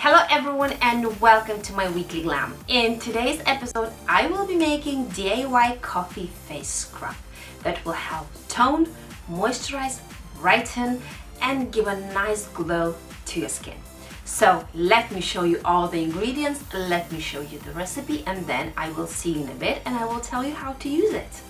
Hello everyone and welcome to my weekly glam. In today's episode I will be making DIY coffee face scrub that will help tone, moisturize, brighten and give a nice glow to your skin. So let me show you all the ingredients, let me show you the recipe, and then I will see you in a bit and I will tell you how to use it.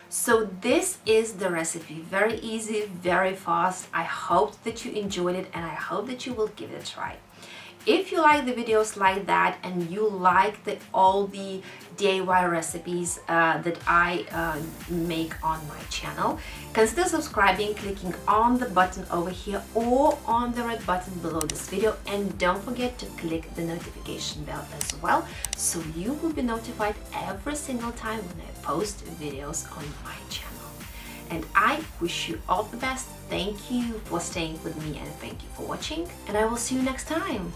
So this is the recipe, very easy, very fast. I hope that you enjoyed it and I hope that you will give it a try. If you like the videos like that and you like all the DIY recipes that I make on my channel, consider subscribing, clicking on the button over here or on the red button below this video, and don't forget to click the notification bell as well so you will be notified every single time when I post videos on my channel. And I wish you all the best. Thank you for staying with me and thank you for watching, and I will see you next time.